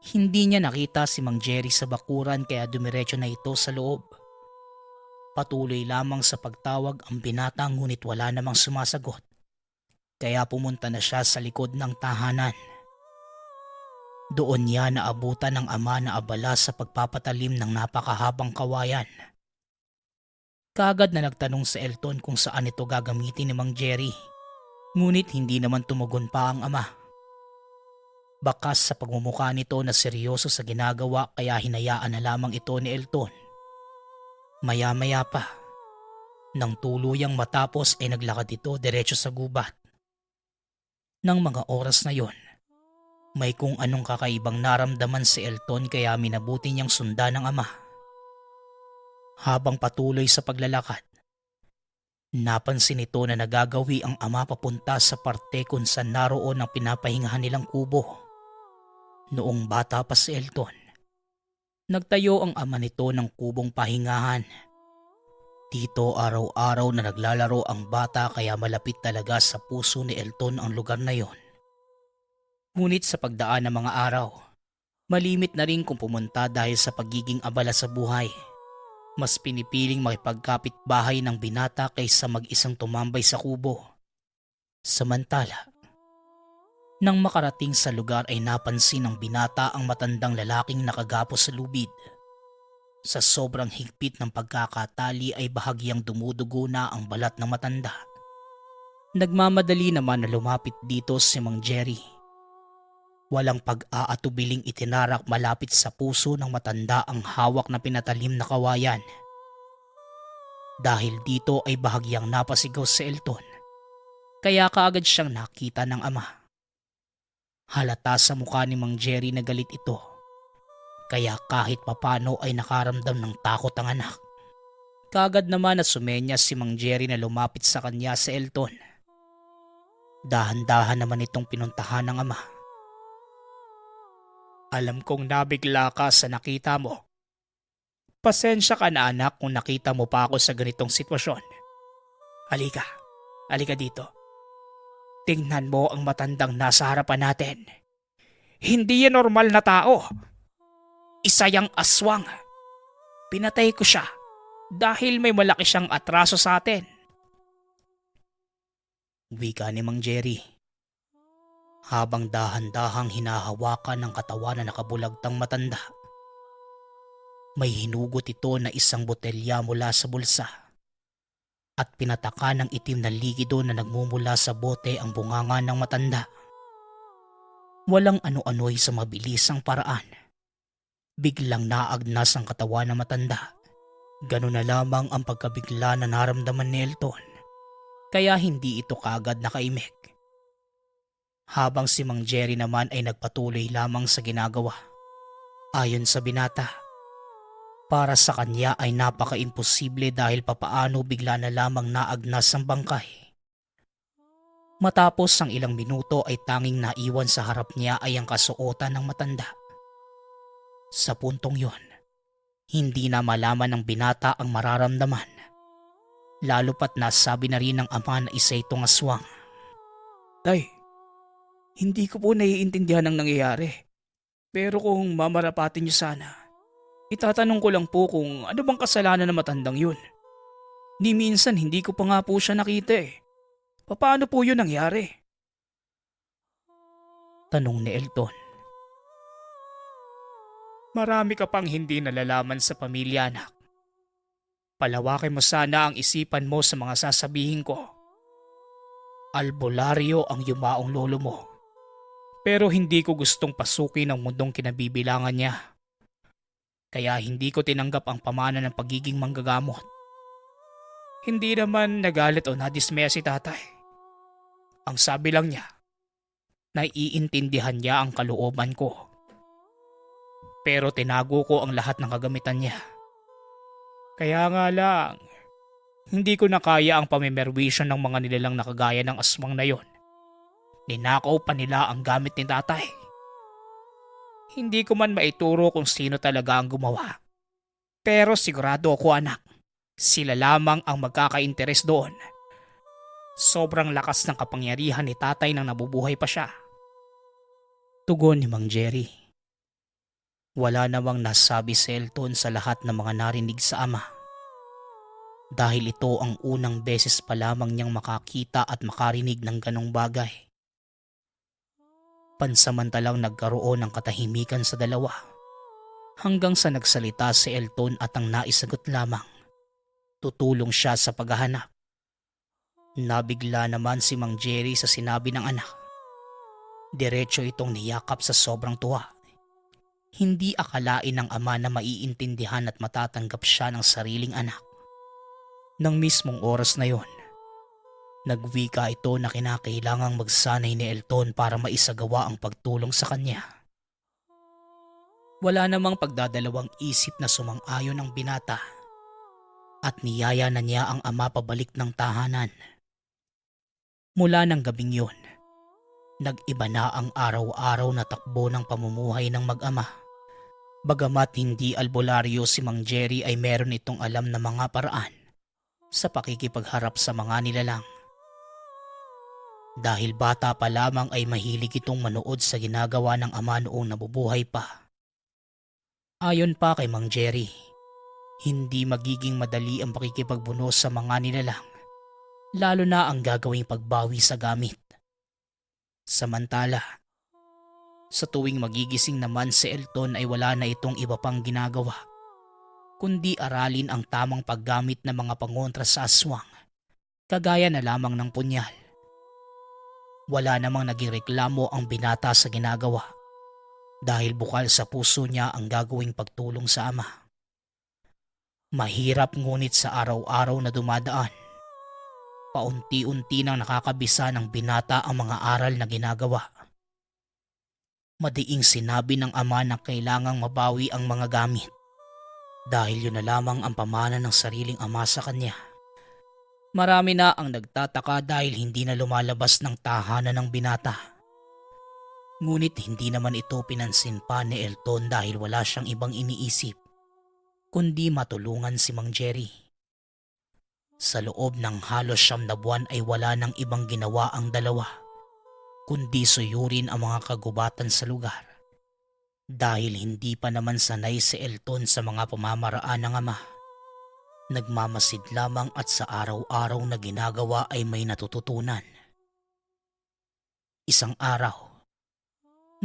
Hindi niya nakita si Mang Jerry sa bakuran kaya dumiretso na ito sa loob. Patuloy lamang sa pagtawag ang binata ngunit wala namang sumasagot. Kaya pumunta na siya sa likod ng tahanan. Doon niya naabutan ng ama na abala sa pagpapatalim ng napakahabang kawayan. Kaagad na nagtanong sa Elton kung saan ito gagamitin ni Mang Jerry. Ngunit hindi naman tumugon pa ang ama. Bakas sa pagmumukha nito na seryoso sa ginagawa kaya hinayaan na lamang ito ni Elton. Maya-maya pa, nang tuluyang matapos ay naglakad ito diretso sa gubat. Nang mga oras na yon, may kung anong kakaibang naramdaman si Elton kaya minabuti niyang sundan ng ama. Habang patuloy sa paglalakad, napansin nito na nagagawi ang ama papunta sa parte kung saan naroon ang pinapahingahan nilang kubo. Noong bata pa si Elton, nagtayo ang ama nito ng kubong pahingahan. Dito araw-araw na naglalaro ang bata kaya malapit talaga sa puso ni Elton ang lugar na yon. Ngunit sa pagdaan ng mga araw, malimit na rin kung pumunta dahil sa pagiging abala sa buhay. Mas pinipiling makipagkapit bahay ng binata kaysa mag-isang tumambay sa kubo. Samantala, nang makarating sa lugar ay napansin ng binata ang matandang lalaking nakagapos sa lubid. Sa sobrang higpit ng pagkakatali ay bahagyang dumudugo na ang balat ng matanda. Nagmamadali naman na lumapit dito si Mang Jerry. Walang pag-aatubiling itinarak malapit sa puso ng matanda ang hawak na pinatalim na kawayan. Dahil dito ay bahagyang napasigaw si Elton, kaya kaagad siyang nakita ng ama. Halata sa mukha ni Mang Jerry na galit ito, kaya kahit papano ay nakaramdam ng takot ang anak. Kaagad naman na sumenya si Mang Jerry na lumapit sa kanya si Elton. Dahan-dahan naman itong pinuntahan ng ama. Alam kong nabigla ka sa nakita mo. Pasensya ka na anak kung nakita mo pa ako sa ganitong sitwasyon. Halika dito. Tingnan mo ang matandang nasa harapan natin. Hindi yan normal na tao. Isa yang aswang. Pinatay ko siya dahil may malaki siyang atraso sa atin. Wika ni Mang Jerry habang dahan-dahang hinahawakan ng katawan na nakabulagtang matanda. May hinugot ito na isang botelya mula sa bulsa at pinataka ng itim na likido na nagmumula sa bote ang bunganga ng matanda. Walang ano-ano'y sa mabilisang paraan. Biglang naagnas ang katawan ng matanda. Ganun na lamang ang pagkabigla na naramdaman ni Elton. Kaya hindi ito kagad nakaimik. Habang si Mang Jerry naman ay nagpatuloy lamang sa ginagawa. Ayon sa binata, para sa kanya ay napaka-imposible dahil papaano bigla na lamang naagnas ang bangkay. Matapos ang ilang minuto ay tanging naiwan sa harap niya ay ang kasuotan ng matanda. Sa puntong yon, hindi na malaman ng binata ang mararamdaman. Lalo pat nasabi na rin ng ama na isa itong aswang. Tay, hindi ko po naiintindihan ang nangyayari. Pero kung mamarapatin niyo sana, itatanong ko lang po kung ano bang kasalanan ng matandang yun. Ni minsan hindi ko pa nga po siya nakita eh. Paano po yun nangyari? Tanong ni Elton. Marami ka pang hindi nalalaman sa pamilya, anak. Palawakin mo sana ang isipan mo sa mga sasabihin ko. Albularyo ang yumaong lolo mo. Pero hindi ko gustong pasukin ang mundong kinabibilangan niya. Kaya hindi ko tinanggap ang pamana ng pagiging manggagamot. Hindi naman nagalit o nadismaya si tatay. Ang sabi lang niya, naiintindihan niya ang kalooban ko. Pero tinago ko ang lahat ng kagamitan niya. Kaya nga lang, hindi ko na kaya ang pamimerwisyon ng mga nilalang nakagaya ng aswang na yon. Ninakaw pa nila ang gamit ni tatay. Hindi ko man maituro kung sino talaga ang gumawa. Pero sigurado ako, anak, sila lamang ang magkaka-interes doon. Sobrang lakas ng kapangyarihan ni tatay nang nabubuhay pa siya. Tugon ni Mang Jerry. Wala namang nasabi si Elton sa lahat ng mga narinig sa ama. Dahil ito ang unang beses pa lamang niyang makakita at makarinig ng ganong bagay. Pansamantalang nagkaroon ng katahimikan sa dalawa. Hanggang sa nagsalita si Elton at ang naisagot lamang. Tutulong siya sa paghahanap. Nabigla naman si Mang Jerry sa sinabi ng anak. Diretso itong niyakap sa sobrang tuwa. Hindi akalain ng ama na maiintindihan at matatanggap siya ng sariling anak. Nang mismong oras na yon, nagwika ito na kinakailangang magsanay ni Elton para maisagawa ang pagtulong sa kanya. Wala namang pagdadalawang isip na sumang-ayon ang binata at niyaya na niya ang ama pabalik ng tahanan. Mula ng gabing yon, nag-iba na ang araw-araw na takbo ng pamumuhay ng mag-ama. Bagamat hindi albularyo si Mang Jerry ay meron itong alam na mga paraan sa pakikipagharap sa mga nilalang. Dahil bata pa lamang ay mahilig itong manood sa ginagawa ng ama noong nabubuhay pa. Ayon pa kay Mang Jerry, hindi magiging madali ang pakikipagbunos sa mga nilalang, lalo na ang gagawing pagbawi sa gamit. Samantala, sa tuwing magigising naman si Elton ay wala na itong iba pang ginagawa, kundi aralin ang tamang paggamit ng mga pangontra sa aswang, kagaya na lamang ng punyal. Wala namang naging reklamo ang binata sa ginagawa dahil bukal sa puso niya ang gagawing pagtulong sa ama. Mahirap ngunit sa araw-araw na dumadaan, paunti-unti nang nakakabisa ng binata ang mga aral na ginagawa. Madiing sinabi ng ama na kailangang mabawi ang mga gamit dahil yun na lamang ang pamana ng sariling ama sa kanya. Marami na ang nagtataka dahil hindi na lumalabas ng tahanan ng binata. Ngunit hindi naman ito pinansin pa ni Elton dahil wala siyang ibang iniisip kundi matulungan si Mang Jerry. Sa loob ng halos 9 na buwan ay wala nang ibang ginawa ang dalawa kundi suyurin ang mga kagubatan sa lugar. Dahil hindi pa naman sanay si Elton sa mga pamamaraan ng ama. Nagmamasid lamang at sa araw-araw na ginagawa ay may natututunan. Isang araw,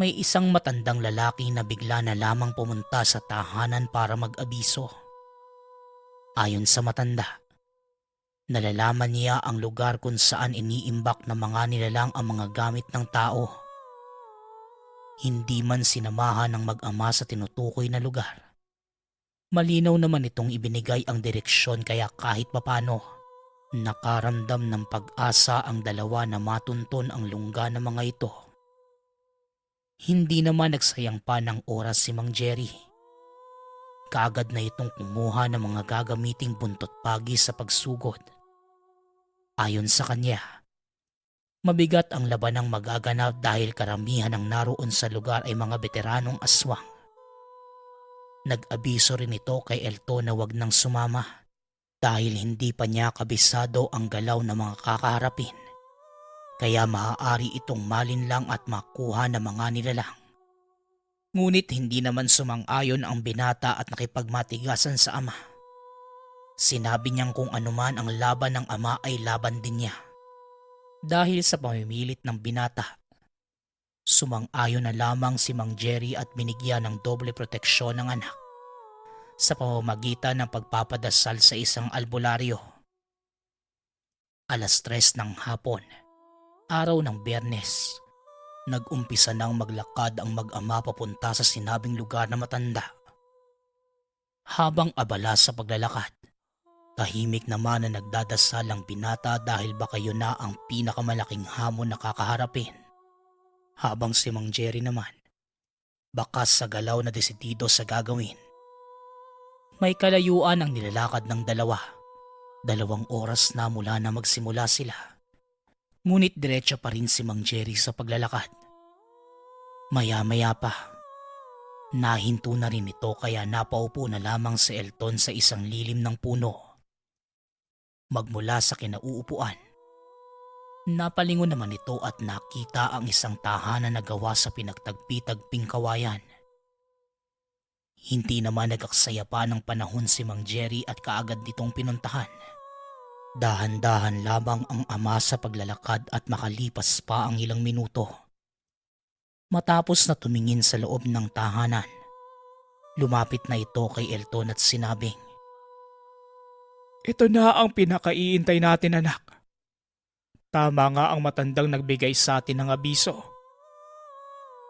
may isang matandang lalaki na bigla na lamang pumunta sa tahanan para mag-abiso. Ayon sa matanda, nalalaman niya ang lugar kung saan iniimbak ng mga nilalang ang mga gamit ng tao. Hindi man sinamahan ng mag-ama sa tinutukoy na lugar. Malinaw naman itong ibinigay ang direksyon kaya kahit papano, nakaramdam ng pag-asa ang dalawa na matunton ang lungga ng mga ito. Hindi naman nagsayang pa ng oras si Mang Jerry. Kaagad na itong kumuha ng mga gagamiting buntot pagi sa pagsugod. Ayon sa kanya, mabigat ang labanang magaganap dahil karamihan ng naroon sa lugar ay mga veteranong aswang. Nag-abiso rin ito kay Elton na wag nang sumama dahil hindi pa niya kabisado ang galaw ng mga kakaharapin. Kaya maaari itong malinlang at makuha ng mga nilalang. Ngunit hindi naman sumang-ayon ang binata at nakipagmatigasan sa ama. Sinabi niyang kung anuman ang laban ng ama ay laban din niya. Dahil sa pamimilit ng binata, sumang-ayon na lamang si Mang Jerry at binigyan ng doble proteksyon ng anak sa pamamagitan ng pagpapadasal sa isang albularyo. 3:00 ng hapon, araw ng Biyernes, nag-umpisa nang maglakad ang mag-ama papunta sa sinabing lugar na matanda. Habang abala sa paglalakad, tahimik naman na nagdadasal ang binata dahil baka yun na ang pinakamalaking hamon na kakaharapin. Habang si Mang Jerry naman, bakas sa galaw na desidido sa gagawin. May kalayuan ang nilalakad ng dalawa. 2 oras na mula na magsimula sila. Ngunit diretso pa rin si Mang Jerry sa paglalakad. Maya-maya pa, nahinto na rin ito kaya napaupo na lamang si Elton sa isang lilim ng puno. Magmula sa kinauupuan, napalingon naman ito at nakita ang isang tahanan na gawa sa pinagtagpi-tagping kawayan. Hindi naman nagaksaya pa ng panahon si Mang Jerry at kaagad nitong pinuntahan. Dahan-dahan lamang ang ama sa paglalakad at makalipas pa ang ilang minuto. Matapos na tumingin sa loob ng tahanan, lumapit na ito kay Elton at sinabing, Ito na ang pinakaiintay natin, anak. Tama nga ang matandang nagbigay sa atin ng abiso.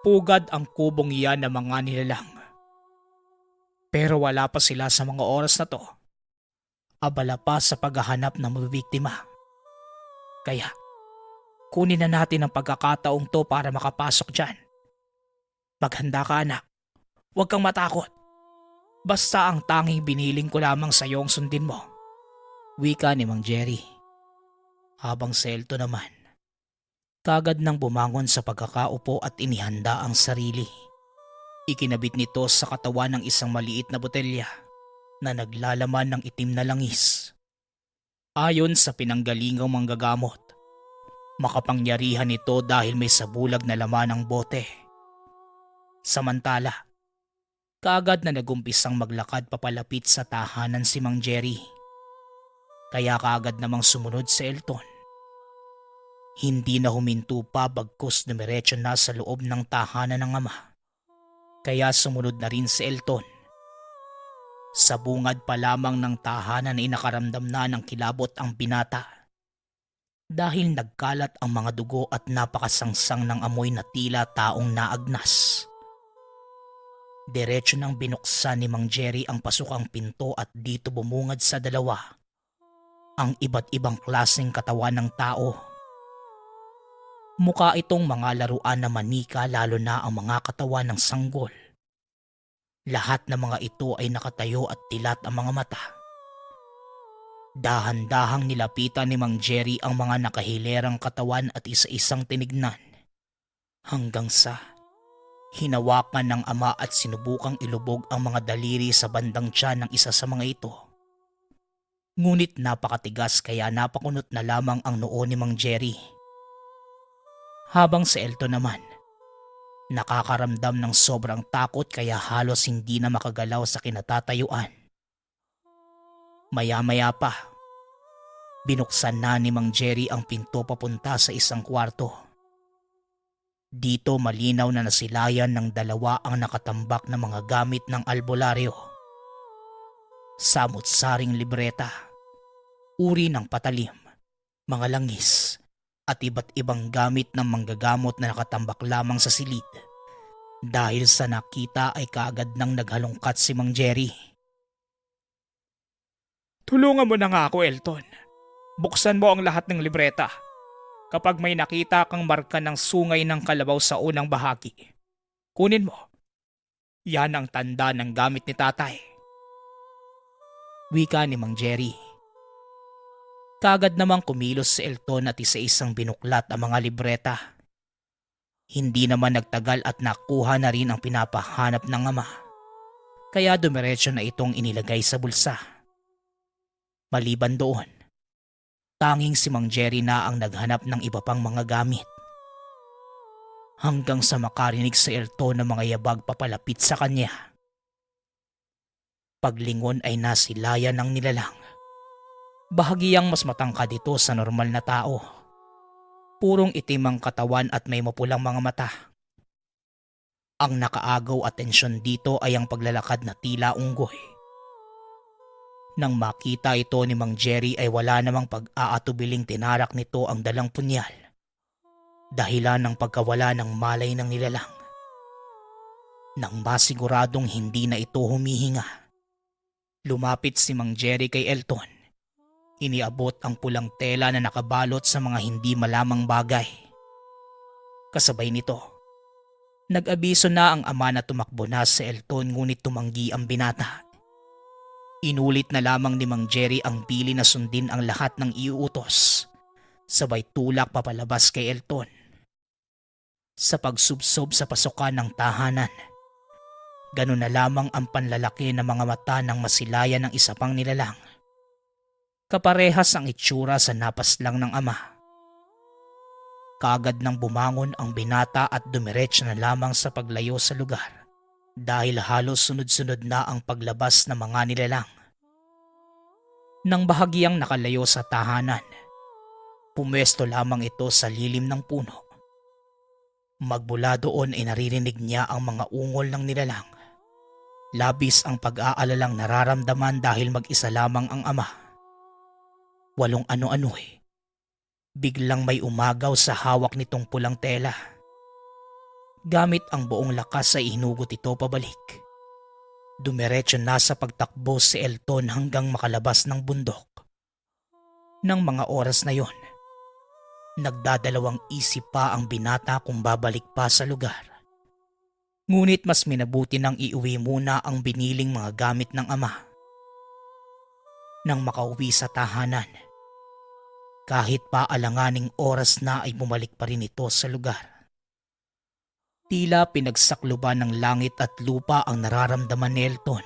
Pugad ang kubong iyan ng mga nilalang. Pero wala pa sila sa mga oras na to. Abala pa sa paghahanap ng mabibiktima. Kaya, kunin na natin ang pagkakataong to para makapasok dyan. Maghanda ka, anak. Huwag kang matakot. Basta ang tanging biniling ko lamang sa iyo ang sundin mo. Wika ni Mang Jerry. Habang si Elton naman, kagad nang bumangon sa pagkakaupo at inihanda ang sarili. Ikinabit nito sa katawan ng isang maliit na botelya na naglalaman ng itim na langis. Ayon sa pinanggalingang manggagamot, makapangyarihan ito dahil may sabulag na laman ng bote. Samantala, kaagad na nagumpisang maglakad papalapit sa tahanan si Mang Jerry. Kaya kaagad namang sumunod si Elton. Hindi na huminto pa bagkus dumiretso na sa loob ng tahanan ng ama. Kaya sumunod na rin si Elton. Sa bungad pa lamang ng tahanan ay nakaramdam na ng kilabot ang binata. Dahil nagkalat ang mga dugo at napakasangsang ng amoy na tila taong naagnas. Diretso nang binuksan ni Mang Jerry ang pasukang pinto at dito bumungad sa dalawa ang iba't ibang klaseng katawan ng tao. Mukha itong mga laruan na manika lalo na ang mga katawan ng sanggol. Lahat ng mga ito ay nakatayo at tilat ang mga mata. Dahan-dahang nilapitan ni Mang Jerry ang mga nakahilerang katawan at isa-isang tinignan. Hanggang sa hinawakan ng ama at sinubukang ilubog ang mga daliri sa bandang tiyan ng isa sa mga ito. Ngunit napakatigas kaya napakunot na lamang ang noo ni Mang Jerry. Habang si Elton naman, nakakaramdam ng sobrang takot kaya halos hindi na makagalaw sa kinatatayuan. Maya-maya pa, binuksan na ni Mang Jerry ang pinto papunta sa isang kwarto. Dito malinaw na nasilayan ng dalawa ang nakatambak na mga gamit ng albularyo. Samut-saring libreta, uri ng patalim, mga langis, at iba't ibang gamit ng manggagamot na nakatambak lamang sa silid. Dahil sa nakita ay kaagad nang naghalongkat si Mang Jerry. Tulungan mo na nga ako, Elton. Buksan mo ang lahat ng libreta. Kapag may nakita kang marka ng sungay ng kalabaw sa unang bahagi, kunin mo. Yan ang tanda ng gamit ni tatay. Wika ni Mang Jerry. Kaagad namang kumilos si Elton at isa-isang binuklat ang mga libreta. Hindi naman nagtagal at nakuha na rin ang pinapahanap ng ama. Kaya dumiretso na itong inilagay sa bulsa. Maliban doon, tanging si Mang Jerry na ang naghanap ng iba pang mga gamit. Hanggang sa makarinig si Elton ng mga yabag papalapit sa kanya. Paglingon ay nasilayan ng nilalang. Bahagyang mas matangkad ito sa normal na tao. Purong itim ang katawan at may mapulang mga mata. Ang nakaagaw atensyon dito ay ang paglalakad na tila unggoy. Nang makita ito ni Mang Jerry ay wala namang pag-aatubiling tinarak nito ang dalang punyal. Dahilan ng pagkawala ng malay ng nilalang. Nang masiguradong hindi na ito humihinga, lumapit si Mang Jerry kay Elton. Iniabot ang pulang tela na nakabalot sa mga hindi malamang bagay. Kasabay nito, nag-abiso na ang ama na tumakbo na si Elton ngunit tumanggi ang binata. Inulit na lamang ni Mang Jerry ang pili na sundin ang lahat ng iuutos, sabay tulak papalabas kay Elton. Sa pagsubsob sa pasukan ng tahanan, ganun na lamang ang panlalaki ng mga mata ng masilayan ng isa pang nilalang. Kaparehas ang itsura sa napas lang ng ama. Kaagad nang bumangon ang binata at dumiretso na lamang sa paglayo sa lugar dahil halos sunod-sunod na ang paglabas ng mga nilalang. Nang bahagyang nakalayo sa tahanan, pumwesto lamang ito sa lilim ng puno. Magmula doon ay naririnig niya ang mga ungol ng nilalang. Labis ang pag-aalalang nararamdaman dahil mag-isa lamang ang ama. Walong ano-ano eh. Biglang may umagaw sa hawak nitong pulang tela. Gamit ang buong lakas ay hinugot ito pabalik. Dumiretso na sa pagtakbo si Elton hanggang makalabas ng bundok. Nang mga oras na yon, nagdadalawang isip pa ang binata kung babalik pa sa lugar. Ngunit mas minabuti nang iuwi muna ang biniling mga gamit ng ama. Nang makauwi sa tahanan, kahit pa alanganing oras na ay bumalik pa rin ito sa lugar. Tila pinagsakluban ng langit at lupa ang nararamdaman ni Elton.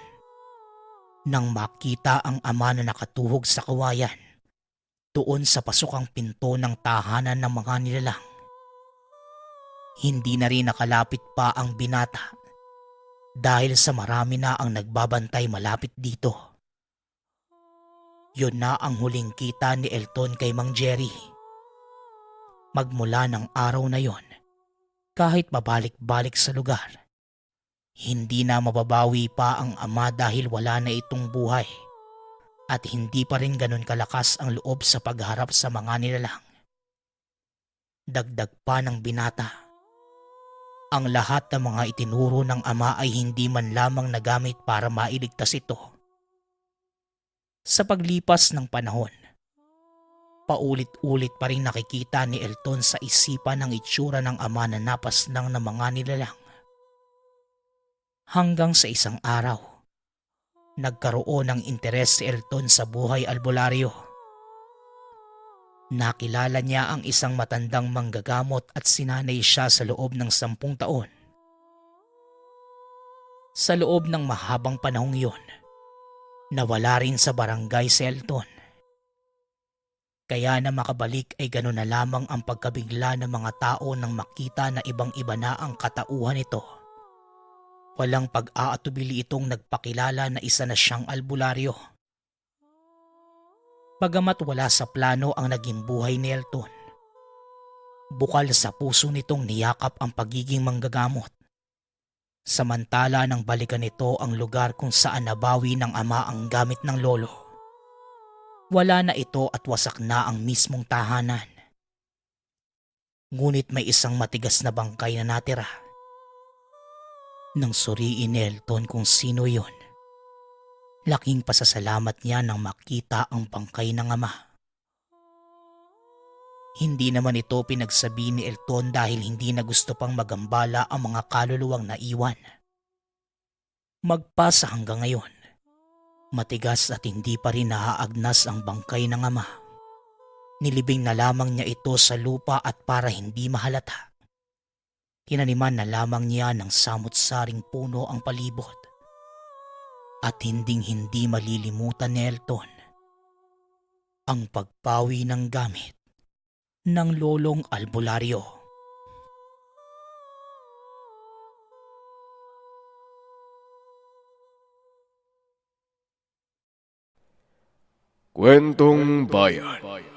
Nang makita ang ama na nakatuhog sa kawayan, doon sa pasukang pinto ng tahanan ng mga nilalang. Hindi na rin nakalapit pa ang binata dahil sa marami na ang nagbabantay malapit dito. Yun na ang huling kita ni Elton kay Mang Jerry. Magmula ng araw na yon, kahit babalik-balik sa lugar, hindi na mababawi pa ang ama dahil wala na itong buhay at hindi pa rin ganun kalakas ang loob sa pagharap sa mga nilalang. Dagdag pa ng binata, ang lahat ng mga itinuro ng ama ay hindi man lamang nagamit para mailigtas ito. Sa paglipas ng panahon, paulit-ulit pa rin nakikita ni Elton sa isipan ang itsura ng ama na napaslang ng mga nilalang. Hanggang sa isang araw, nagkaroon ng interes si Elton sa buhay albularyo. Nakilala niya ang isang matandang manggagamot at sinanay siya sa loob ng 10 taon. Sa loob ng mahabang panahong yon, nawala rin sa barangay si Elton. Kaya na makabalik ay gano'n na lamang ang pagkabigla ng mga tao nang makita na ibang-iba na ang katauhan nito. Walang pag-aatubili itong nagpakilala na isa na siyang albularyo. Pagamat wala sa plano ang naging buhay ni Elton, bukal sa puso nitong niyakap ang pagiging manggagamot. Samantala nang balikan nito ang lugar kung saan nabawi ng ama ang gamit ng lolo. Wala na ito at wasak na ang mismong tahanan. Ngunit may isang matigas na bangkay na natira. Nang suriin ni Elton kung sino yon, laking pasasalamat niya nang makita ang bangkay ng ama. Hindi naman ito pinagsabi ni Elton dahil hindi na gusto pang magambala ang mga kaluluwang naiwan. Magpasa hanggang ngayon, matigas at hindi pa rin naaagnas ang bangkay ng ama. Nilibing na lamang niya ito sa lupa at para hindi mahalata, tinaniman na lamang niya ng samut-saring puno ang palibot. At hinding-hindi malilimutan ni Elton ang pagpawi ng gamit ng lolong albularyo. Kwentong Bayan.